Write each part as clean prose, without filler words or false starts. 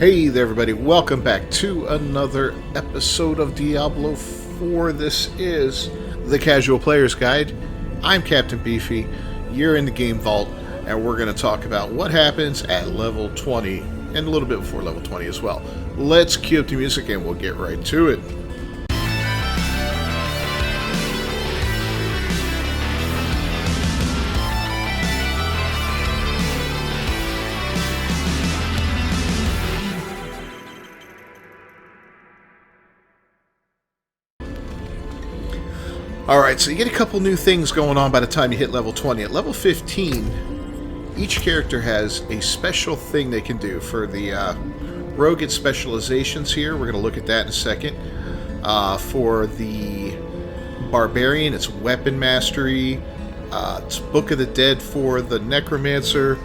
Hey there everybody, welcome back to another episode of Diablo 4. This is the Casual Player's Guide. I'm Captain Beefy, you're in the Game Vault, and we're going to talk about what happens at level 20, and a little bit before level 20 as well. Let's cue up the music and we'll get right to it. Alright, so you get a couple new things going on by the time you hit level 20. At level 15, each character has a special thing they can do. For the rogue, gets specializations here. We're going to look at that in a second. For the barbarian, it's weapon mastery. It's Book of the Dead for the necromancer.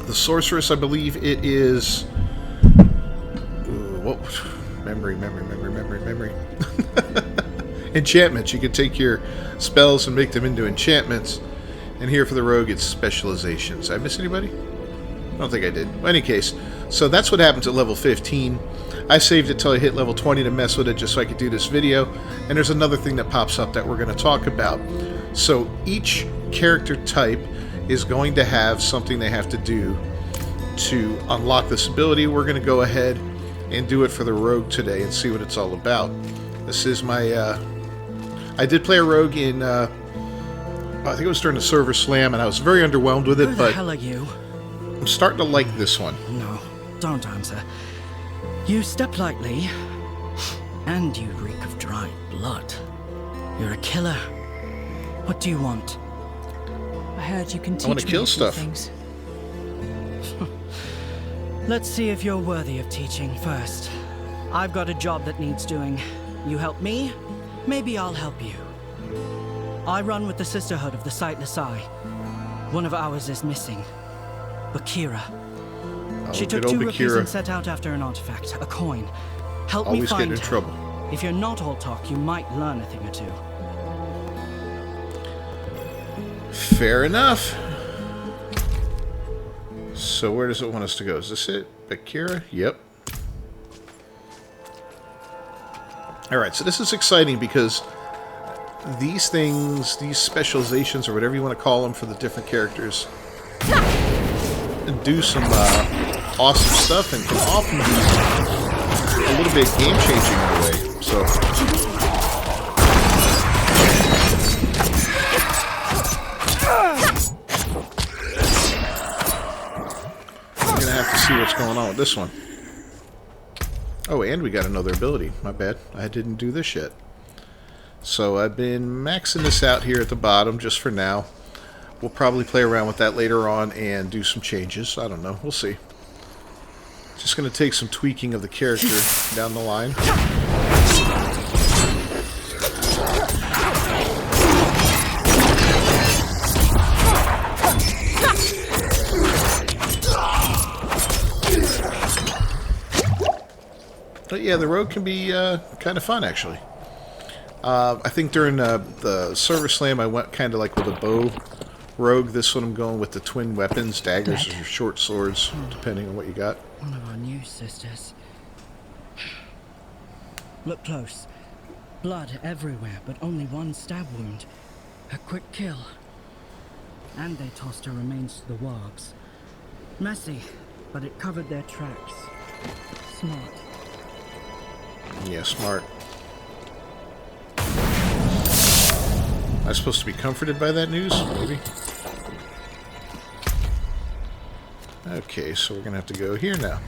The sorceress, I believe it is... Memory. Enchantments. You can take your spells and make them into enchantments. And here for the rogue, it's specializations. Did I miss anybody? I don't think I did. In any case, so that's what happens at level 15. I saved it till I hit level 20 to mess with it just so I could do this video. And there's another thing that pops up that we're going to talk about. So each character type is going to have something they have to do to unlock this ability. We're going to go ahead and do it for the rogue today and see what it's all about. This is my... I did play a rogue in, I think it was during the server slam, and I was very underwhelmed with it, Who the hell are you? I'm starting to like this one. No, don't answer. You step lightly, and you reek of dried blood. You're a killer. What do you want? I heard you can teach I want to kill stuff. Things. Let's see if you're worthy of teaching first. I've got a job that needs doing. You help me? Maybe I'll help you. I run with the Sisterhood of the Sightless Eye. One of ours is missing. Bakira. She took 2 rupees and set out after an artifact, a coin. Help me find her. Trouble. If you're not all talk, you might learn a thing or two. Fair enough. So where does it want us to go? Is this it? Bakira? Yep. Alright, so this is exciting because these things, these specializations, or whatever you want to call them for the different characters, do some awesome stuff and can often be a little bit game-changing in a way. So, we're going to have to see what's going on with this one. Oh, and we got another ability. My bad. I didn't do this yet. So I've been maxing this out here at the bottom just for now. We'll probably play around with that later on and do some changes. I don't know. We'll see. Just going to take some tweaking of the character down the line. But yeah, the rogue can be kind of fun, actually. I think during the server slam, I went kind of like with a bow rogue. This one I'm going with the twin weapons, daggers or short swords, depending on what you got. One of our new sisters. Look close. Blood everywhere, but only one stab wound. A quick kill. And they tossed her remains to the wargs. Messy, but it covered their tracks. Smart. Yeah, smart. Am I supposed to be comforted by that news? Maybe. Okay, so we're going to have to go here now.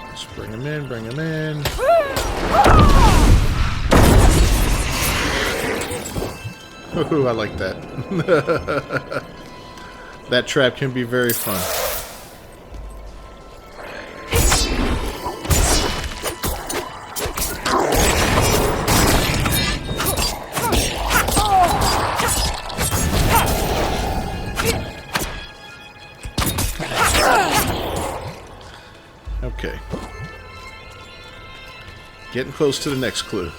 Let's bring him in, bring him in. Ooh, I like that. That trap can be very fun. Okay. Getting close to the next clue.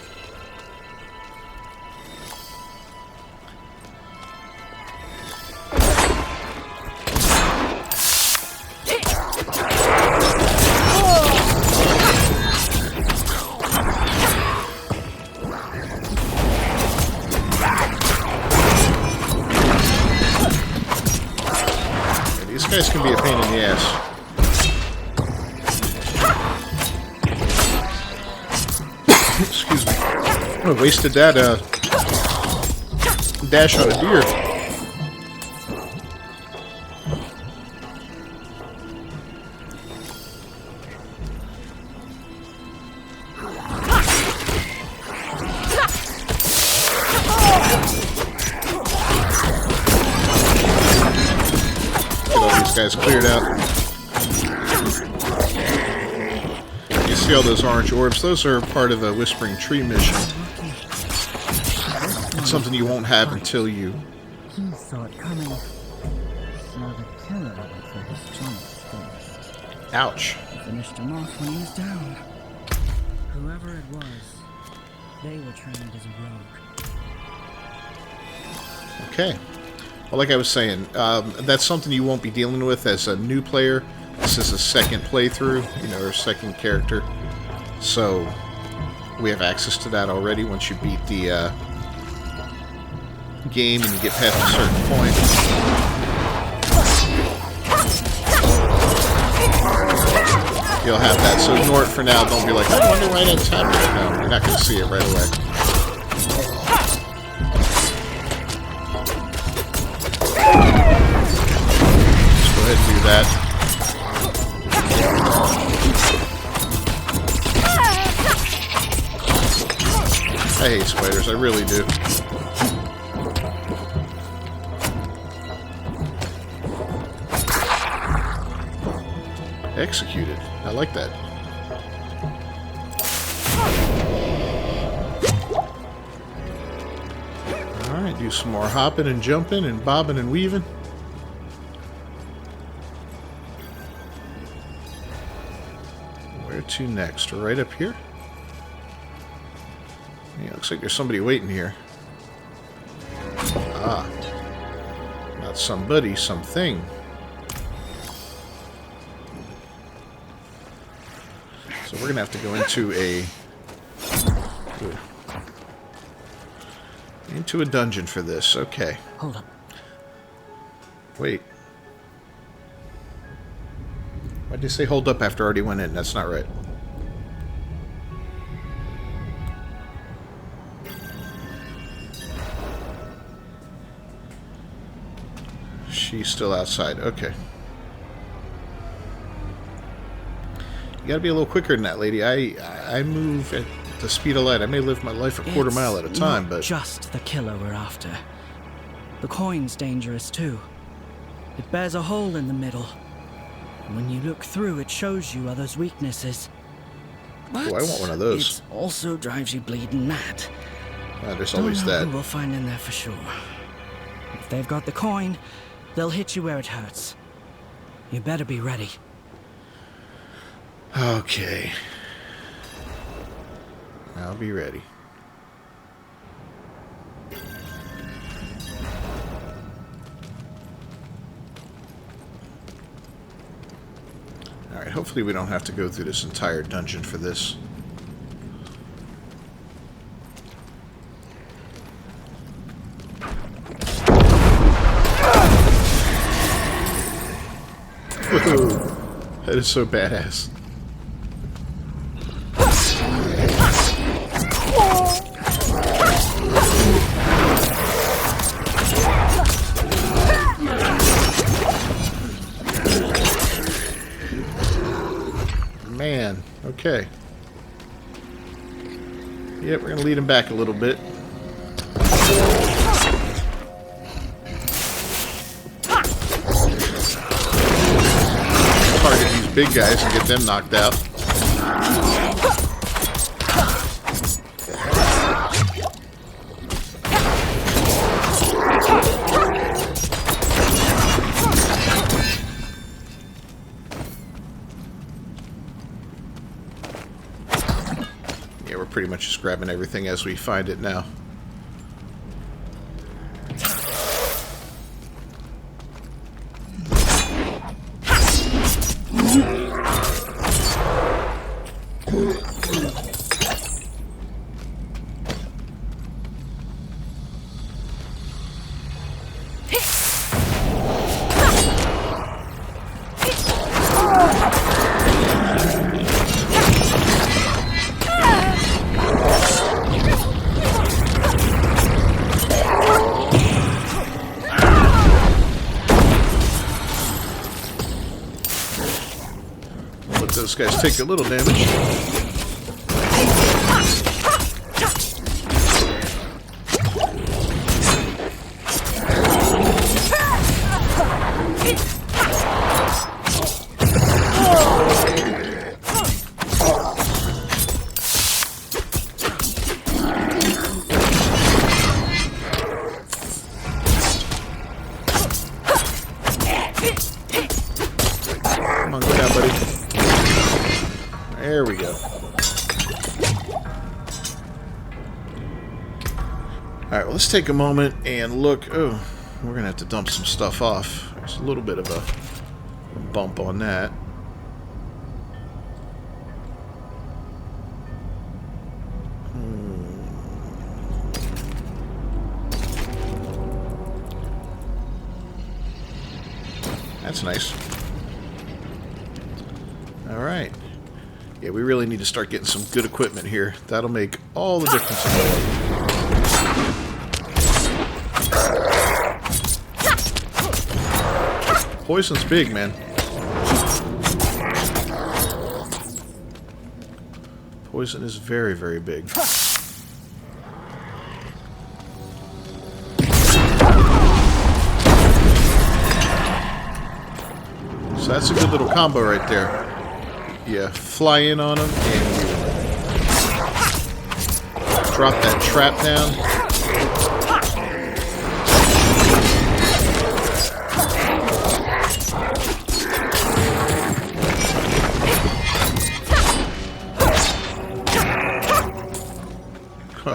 These guys can be a pain in the ass. Excuse me. I wasted that dash on a deer. Get all these guys cleared out. You see all those orange orbs? Those are part of a Whispering Tree mission. It's something you won't have until you... He saw it coming. Saw the killer of it for his Thomas face. Ouch. Finished him off when he was down. Whoever it was, they were trained as a rogue. Okay. Well, like I was saying, that's something you won't be dealing with as a new player. This is a second playthrough, you know, or second character. So, we have access to that already once you beat the game and you get past a certain point. You'll have that, so ignore it for now. Don't be like, I wonder why that's happening. No, you're not going to see it right away. Just go ahead and do that. I hate spiders, I really do. Executed. I like that. Alright, do some more hopping and jumping and bobbing and weaving. Where to next? Right up here? Yeah, looks like there's somebody waiting here. Ah. Not somebody, something. So we're going to have to go into a dungeon for this. Okay. Hold up. Wait. Why'd you say hold up after I already went in? That's not right. She's still outside. Okay. You gotta be a little quicker than that, lady. I move at the speed of light. I may live my life a quarter mile at a time, but... It's not just the killer we're after. The coin's dangerous too. It bears a hole in the middle. When you look through, it shows you others' weaknesses. But I want one of those. It also drives you bleeding mad. There's always that. We'll find in there for sure. If they've got the coin, they'll hit you where it hurts. You better be ready. Okay. I'll be ready. Alright, hopefully we don't have to go through this entire dungeon for this. Whoa. That is so badass. Man, okay. Yep, we're gonna lead him back a little bit. Target these big guys and get them knocked out. Yeah, we're pretty much just grabbing everything as we find it now. those guys take a little damage. There we go. Alright, well, let's take a moment and look. Oh, we're going to have to dump some stuff off. There's a little bit of a bump on that. That's nice. Alright. Yeah, we really need to start getting some good equipment here. That'll make all the difference in the world. Poison's big, man. Poison is very, very big. So that's a good little combo right there. You fly in on them and you drop that trap down.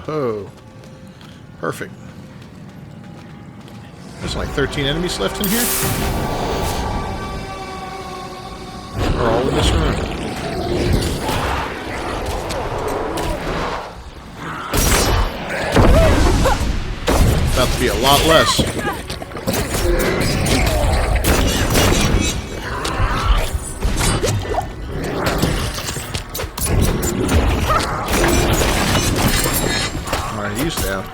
Oh, perfect. There's like 13 enemies left in here. Or all in this room. About to be a lot less. Alright, he's down.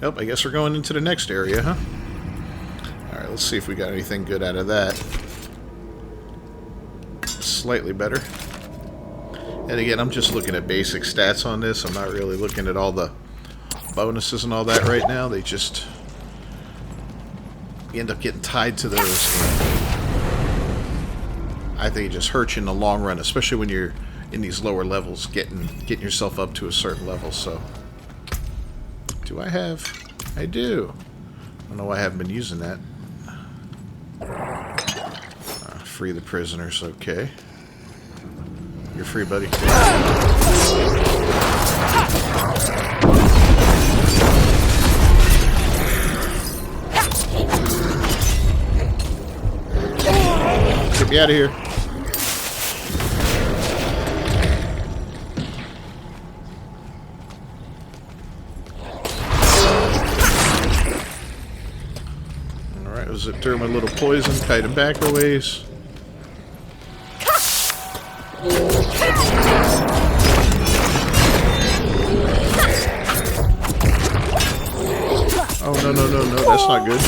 Yep, I guess we're going into the next area, huh? Alright, let's see if we got anything good out of that. Slightly better. And again, I'm just looking at basic stats on this. I'm not really looking at all the bonuses and all that right now. They just... you end up getting tied to those. I think it just hurts you in the long run, especially when you're in these lower levels, getting yourself up to a certain level, so... Do I have? I do. I don't know why I haven't been using that. Free the prisoners, okay. You're free, buddy. Get me out of here. Zip through my little poison, kite him back a ways. Oh, no, that's not good.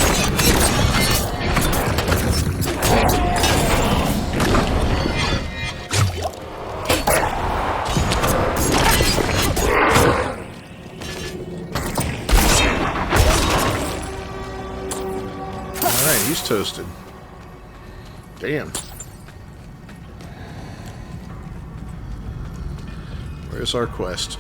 He's toasted. Damn. Where's our quest?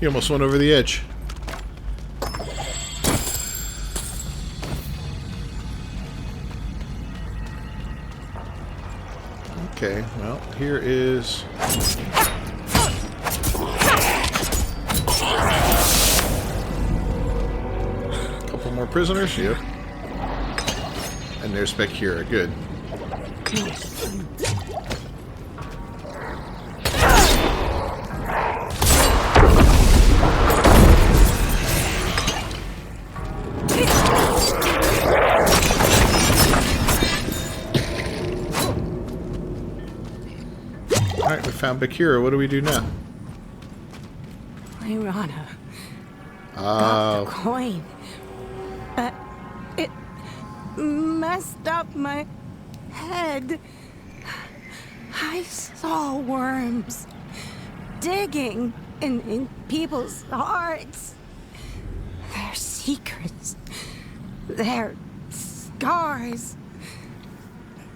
He almost went over the edge. Okay, well, here is... a couple more prisoners, yep. And there's Bakira, good. Alright, we found Bakira. What do we do now? Lyrana got the coin, but it messed up my head. I saw worms digging in people's hearts. Their secrets, their scars.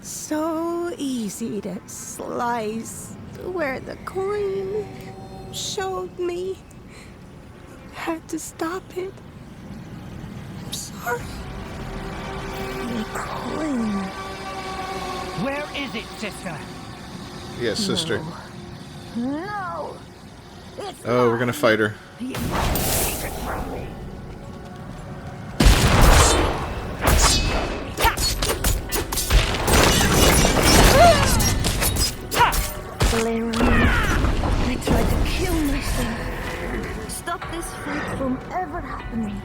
So easy to slice where the coin showed me. Had to stop it. I'm sorry. The coin. Where is it, sister? Yes, sister. No. It's Oh, we're gonna fight her. I tried to kill myself. Stop this fight from ever happening.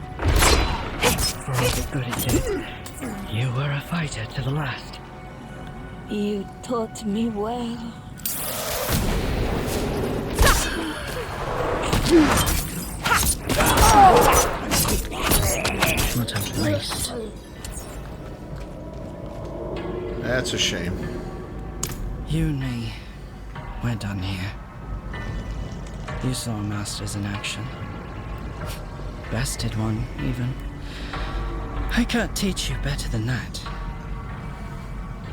For all the good it did, you were a fighter to the last. You taught me well. What a waste. That's a shame. You and me, we're done here. You saw masters in action. Bested one, even. I can't teach you better than that.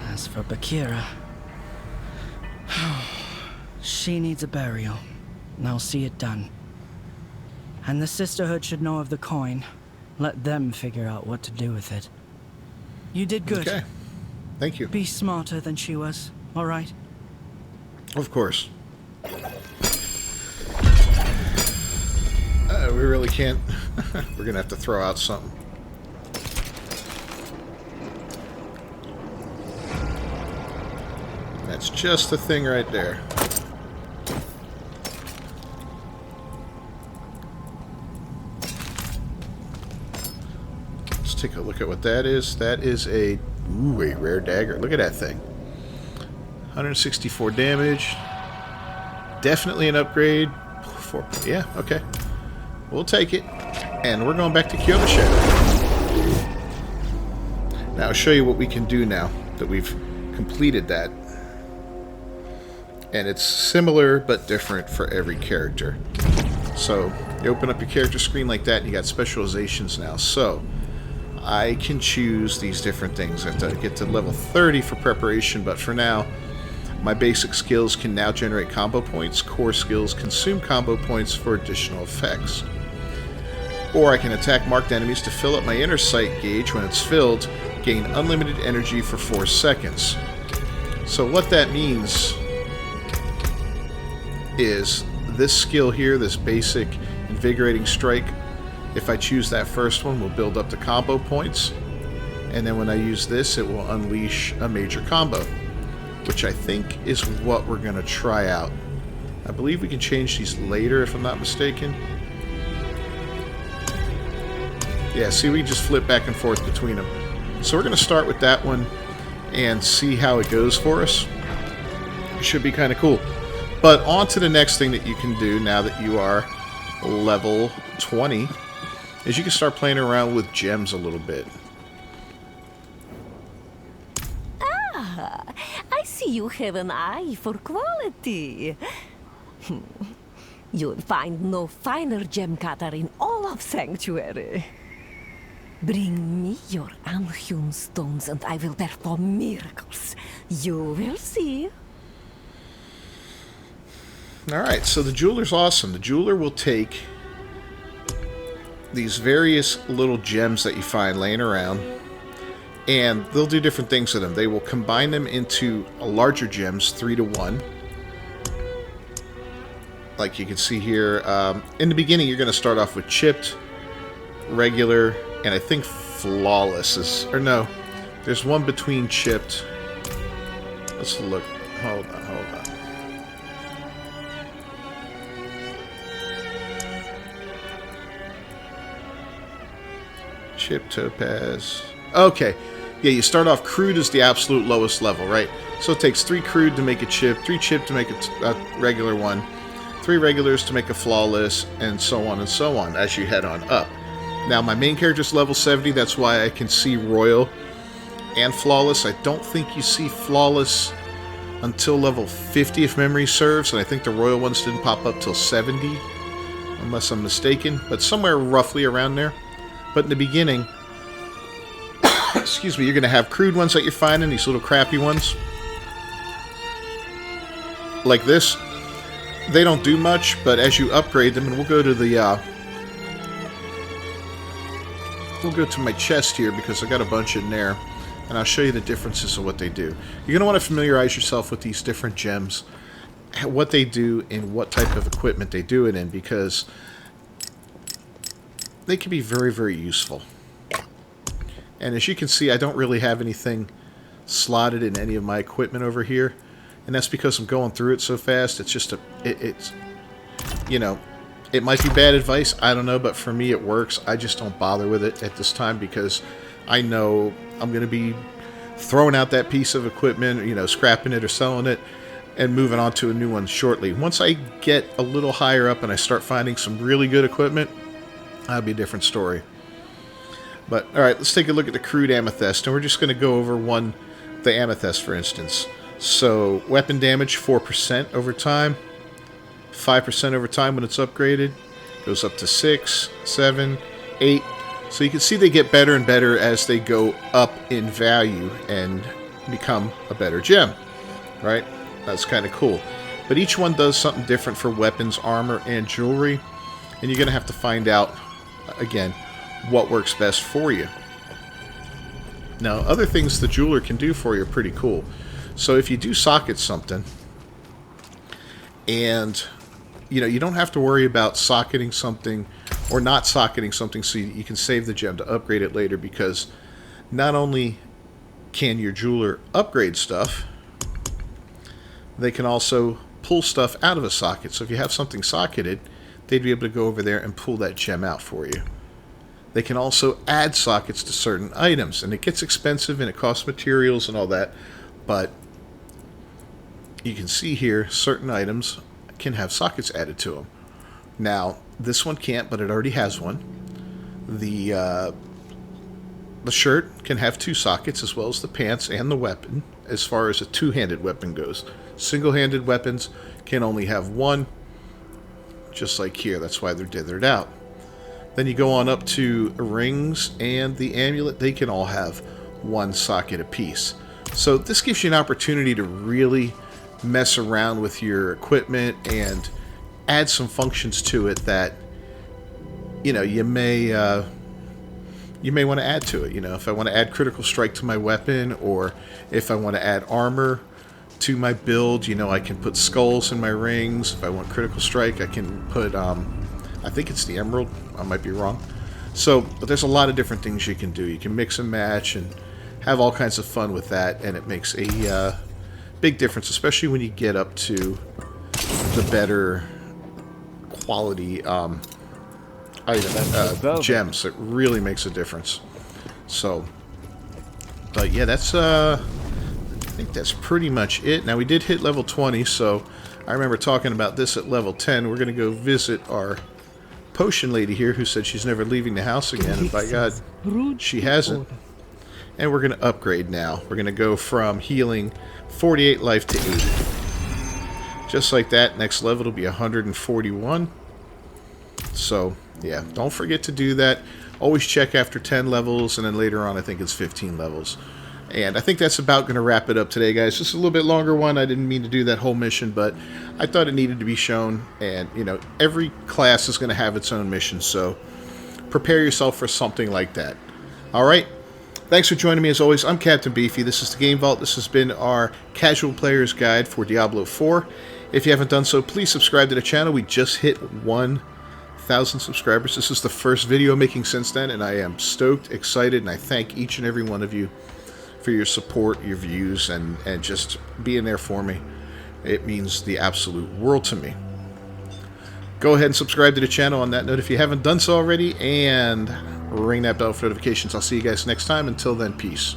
As for Bakira, she needs a burial, and I'll see it done. And the Sisterhood should know of the coin. Let them figure out what to do with it. You did good. Okay. Thank you. Be smarter than she was, all right? Of course. We really can't. We're gonna have to throw out something. That's just the thing right there. Let's take a look at what that is. That is a rare dagger. Look at that thing. 164 damage. Definitely an upgrade. Yeah, okay. We'll take it. And we're going back to Kyoto Shadow. Now, I'll show you what we can do now that we've completed that. And it's similar but different for every character. So, you open up your character screen like that, and you got specializations now. So, I can choose these different things. I have to get to level 30 for preparation, but for now, my basic skills can now generate combo points. Core skills consume combo points for additional effects. Or I can attack marked enemies to fill up my inner sight gauge. When it's filled, gain unlimited energy for 4 seconds. So what that means is this skill here, this basic invigorating strike, if I choose that first one, will build up the combo points. And then when I use this, it will unleash a major combo, which I think is what we're going to try out. I believe we can change these later, if I'm not mistaken. Yeah, see, we just flip back and forth between them. So we're going to start with that one and see how it goes for us. It should be kind of cool. But on to the next thing that you can do now that you are level 20, is you can start playing around with gems a little bit. I see you have an eye for quality. You'll find no finer gem cutter in all of Sanctuary. Bring me your unhewn stones and I will perform miracles. You will see. Alright, so the jeweler's awesome. The jeweler will take these various little gems that you find laying around, and they'll do different things with them. They will combine them into larger gems, 3 to 1. Like you can see here, in the beginning you're going to start off with chipped, regular, and I think flawless is... Or no, there's one between chipped Let's look. Hold on, hold on. Chip, topaz. Okay. Yeah, you start off crude as the absolute lowest level, right? So it takes 3 crude to make a chip, 3 chip to make a regular one, 3 regulars to make a flawless, and so on as you head on up. Now, my main character's level 70, that's why I can see royal and flawless. I don't think you see flawless until level 50 if memory serves, and I think the royal ones didn't pop up till 70, unless I'm mistaken, but somewhere roughly around there. But in the beginning, excuse me, you're going to have crude ones that you're finding, these little crappy ones. Like this. They don't do much, but as you upgrade them, and we'll go to the, we'll go to my chest here because I got a bunch in there, and I'll show you the differences of what they do. You're going to want to familiarize yourself with these different gems, what they do, and what type of equipment they do it in, because they can be very, very useful. And as you can see, I don't really have anything slotted in any of my equipment over here. And that's because I'm going through it so fast. It's just it's, you know, it might be bad advice. I don't know. But for me, it works. I just don't bother with it at this time because I know I'm going to be throwing out that piece of equipment, you know, scrapping it or selling it and moving on to a new one shortly. Once I get a little higher up and I start finding some really good equipment, that'll be a different story. But, alright, let's take a look at the crude amethyst. And we're just going to go over the amethyst, for instance. So, weapon damage, 4% over time. 5% over time when it's upgraded. Goes up to 6, 7, 8. So you can see they get better and better as they go up in value and become a better gem. Right? That's kind of cool. But each one does something different for weapons, armor, and jewelry. And you're going to have to find out, again, what works best for you. Now, other things the jeweler can do for you are pretty cool. So if you do socket something, and you know, you don't have to worry about socketing something or not socketing something so you can save the gem to upgrade it later, because not only can your jeweler upgrade stuff, they can also pull stuff out of a socket. So if you have something socketed, they'd be able to go over there and pull that gem out for you. They can also add sockets to certain items, and it gets expensive and it costs materials and all that, but you can see here certain items can have sockets added to them. Now, this one can't, but it already has one. The shirt can have 2 sockets, as well as the pants and the weapon, as far as a two-handed weapon goes. Single-handed weapons can only have 1, just like here. That's why they're dithered out. Then you go on up to rings and the amulet. They can all have 1 socket apiece. So this gives you an opportunity to really mess around with your equipment and add some functions to it that, you know, you may want to add to it. You know, if I want to add critical strike to my weapon, or if I want to add armor to my build, you know, I can put skulls in my rings. If I want critical strike, I can put I think it's the emerald. I might be wrong. So, but there's a lot of different things you can do. You can mix and match and have all kinds of fun with that, and it makes a big difference, especially when you get up to the better quality gems. It really makes a difference. So, but yeah, that's I think that's pretty much it. Now, we did hit level 20, so I remember talking about this at level 10. We're going to go visit our potion lady here, who said she's never leaving the house again, and by God, she hasn't. And we're going to upgrade now. We're going to go from healing 48 life to 80. Just like that, next level will be 141. So, yeah, don't forget to do that. Always check after 10 levels, and then later on I think it's 15 levels. And I think that's about going to wrap it up today, guys. Just a little bit longer one. I didn't mean to do that whole mission, but I thought it needed to be shown. And, you know, every class is going to have its own mission, so prepare yourself for something like that. All right? Thanks for joining me, as always. I'm Captain Beefy. This is the Game Vault. This has been our Casual Player's Guide for Diablo 4. If you haven't done so, please subscribe to the channel. We just hit 1,000 subscribers. This is the first video making since then, and I am stoked, excited, and I thank each and every one of you for your support, your views, and just being there for me. It means the absolute world to me. Go ahead and subscribe to the channel on that note if you haven't done so already, and ring that bell for notifications. I'll see you guys next time. Until then, peace.